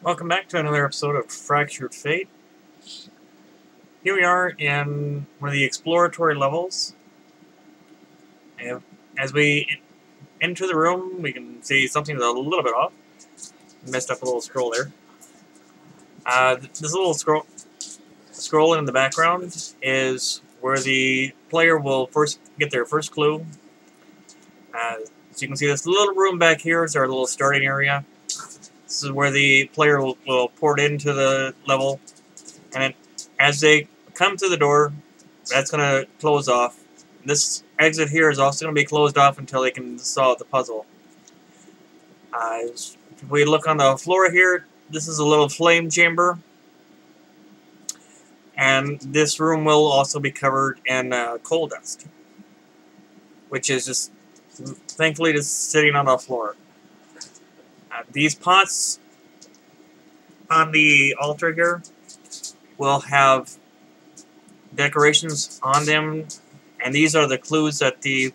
Welcome back to another episode of Fractured Fate. Here we are in one of the exploratory levels. And as we enter the room, we can see something that's a little bit off. Messed up a little scroll there. This little scroll in the background is where the player will first get their first clue. So you can see this little room back here is our little starting area. This is where the player will port into the level, and as they come to the door, that's going to close off. This exit here is also going to be closed off until they can solve the puzzle. If we look on the floor here, this is a little flame chamber, and this room will also be covered in coal dust, which is just thankfully just sitting on the floor. These pots on the altar here will have decorations on them, and these are the clues that the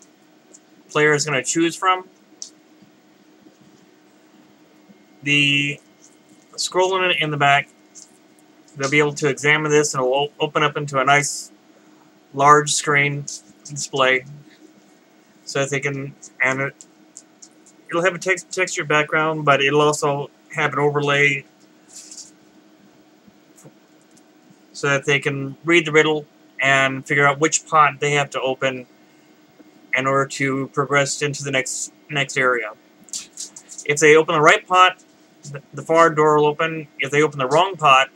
player is going to choose from. The scroll in the back, they'll be able to examine this, and it will open up into a nice large screen display so that they can, and it'll have a texture background, but it'll also have an overlay so that they can read the riddle and figure out which pot they have to open in order to progress into the next area. If they open the right pot, the far door will open. If they open the wrong pot,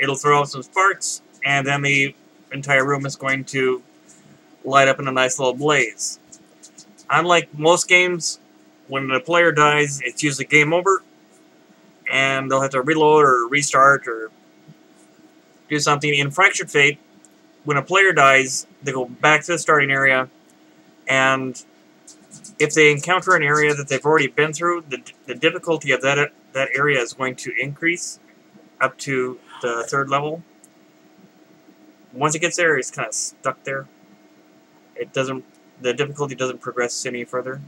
it'll throw out some sparks, and then the entire room is going to light up in a nice little blaze. Unlike most games, when the player dies, it's usually game over, and they'll have to reload or restart or do something. In Fractured Fate, when a player dies, they go back to the starting area, and if they encounter an area that they've already been through, the difficulty of that area is going to increase up to the third level. Once it gets there, it's kind of stuck there. The difficulty doesn't progress any further.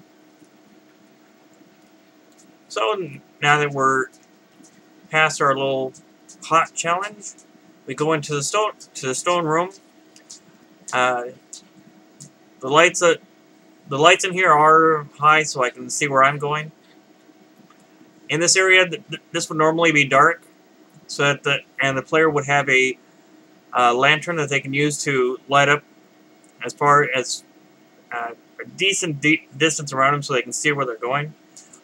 So now that we're past our little hot challenge, we go into the stone room. The lights in here are high, so I can see where I'm going. In this area, this would normally be dark, so that the player would have a lantern that they can use to light up as far as a decent distance around them, so they can see where they're going.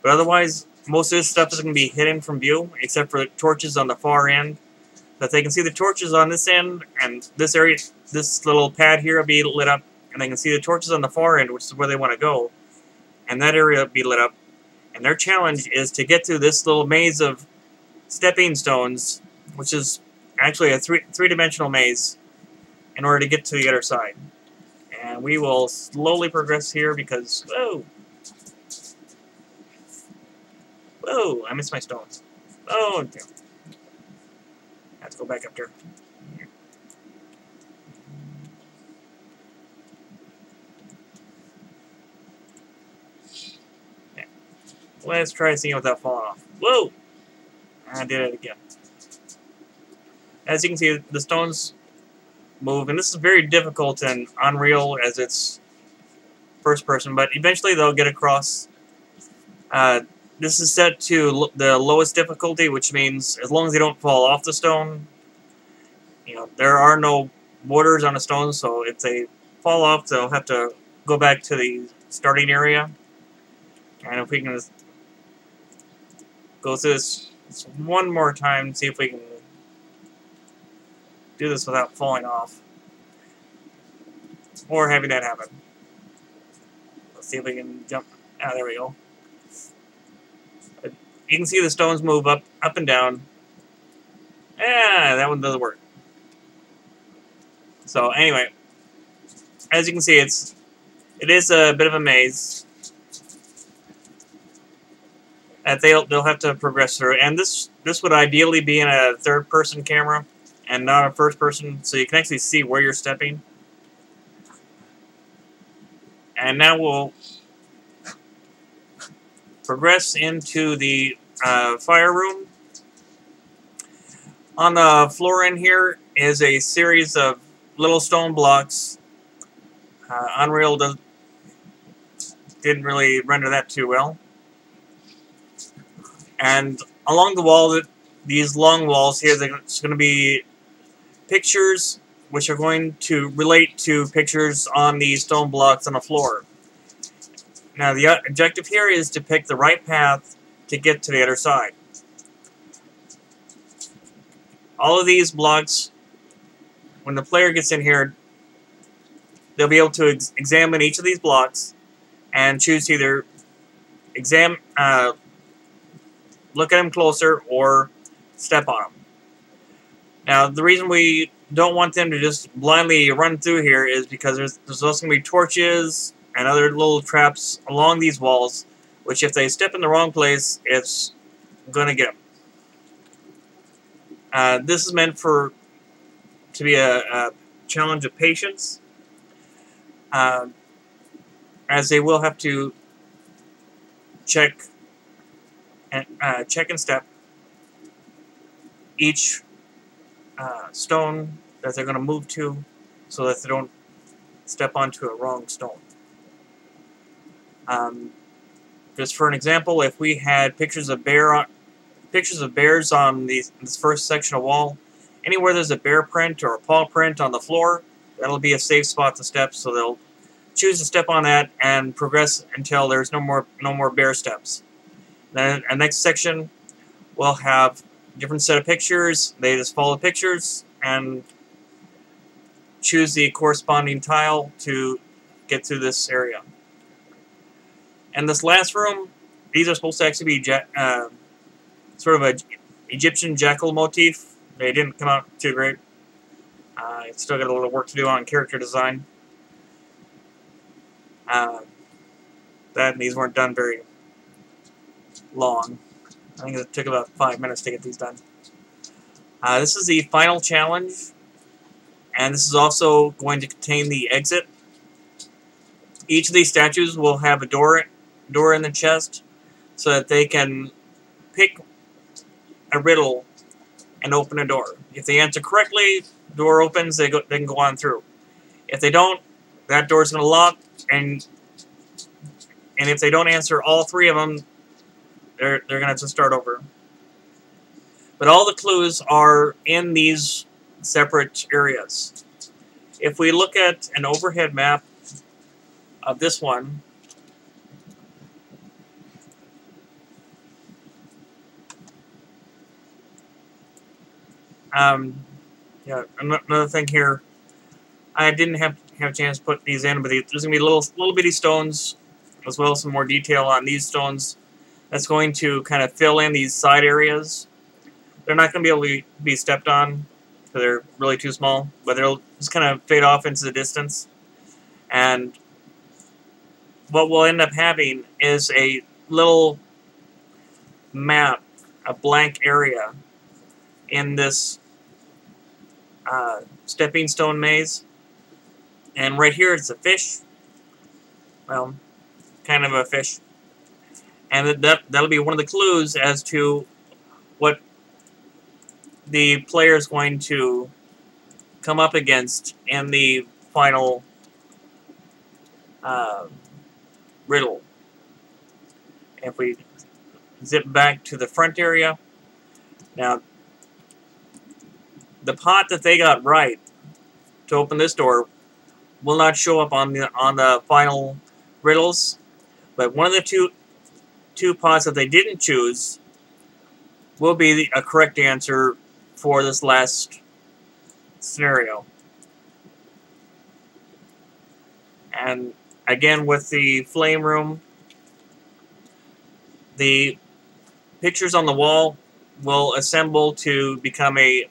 But otherwise, most of this stuff is going to be hidden from view, except for the torches on the far end. That they can see the torches on this end, and this area, this little pad here will be lit up, and they can see the torches on the far end, which is where they want to go, and that area will be lit up. And their challenge is to get through this little maze of stepping stones, which is actually a three-dimensional maze, in order to get to the other side. And we will slowly progress here because, whoa, I missed my stones. Oh, damn. I have to go back up there. Yeah. Let's try seeing without falling off. Whoa! I did it again. As you can see, the stones move, and this is very difficult and unreal as it's first person, but eventually they'll get across. This is set to the lowest difficulty, which means as long as they don't fall off the stone, there are no borders on the stone, so if they fall off, they'll have to go back to the starting area. And if we can just go through this one more time, see if we can do this without falling off, or having that happen. Let's see if we can jump. Ah, there we go. You can see the stones move up and down. Ah, that one doesn't work. So anyway, as you can see, it is a bit of a maze that they'll have to progress through. And this would ideally be in a third-person camera and not a first-person, so you can actually see where you're stepping. And now we'll progress into the fire room. On the floor in here is a series of little stone blocks. Unreal didn't really render that too well. And along the wall, these long walls here, there's going to be pictures which are going to relate to pictures on the stone blocks on the floor. Now the objective here is to pick the right path to get to the other side. All of these blocks, when the player gets in here, they'll be able to examine each of these blocks and choose to either look at them closer or step on them. Now, the reason we don't want them to just blindly run through here is because there's also going to be torches and other little traps along these walls, which if they step in the wrong place, it's going to get them. This is meant to be a challenge of patience, as they will have to check and step each stone that they're going to move to, so that they don't step onto a wrong stone. Just for an example, if we had pictures of bears on this first section of wall, anywhere there's a bear print or a paw print on the floor, that'll be a safe spot to step. So they'll choose to step on that and progress until there's no more bear steps. Then the next section will have a different set of pictures. They just follow the pictures and choose the corresponding tile to get through this area. And this last room, these are supposed to actually be sort of an Egyptian jackal motif. They didn't come out too great. It's still got a little work to do on character design. That and these weren't done very long. I think it took about 5 minutes to get these done. This is the final challenge, and this is also going to contain the exit. Each of these statues will have a door in the chest, so that they can pick a riddle and open a door. If they answer correctly, the door opens, they can go on through. If they don't, that door's going to lock, and if they don't answer all three of them, they're going to have to start over. But all the clues are in these separate areas. If we look at an overhead map of this one, yeah, another thing here, I didn't have a chance to put these in, but there's going to be little bitty stones, as well as some more detail on these stones. That's going to kind of fill in these side areas. They're not going to be able to be stepped on, because they're really too small, but they'll just kind of fade off into the distance. And what we'll end up having is a little map, a blank area in this stepping stone maze. And right here it's a fish. Well, kind of a fish. And that'll be one of the clues as to what the player is going to come up against in the final riddle. If we zip back to the front area, now the pot that they got right to open this door will not show up on the final riddles, but one of the two pots that they didn't choose will be a correct answer for this last scenario. And again, with the flame room, the pictures on the wall will assemble to become a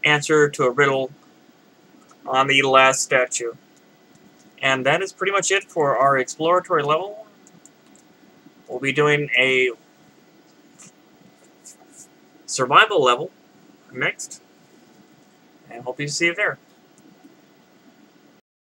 answer to a riddle on the last statue. And that is pretty much it for our exploratory level. We'll be doing a survival level next, and hope you see you there.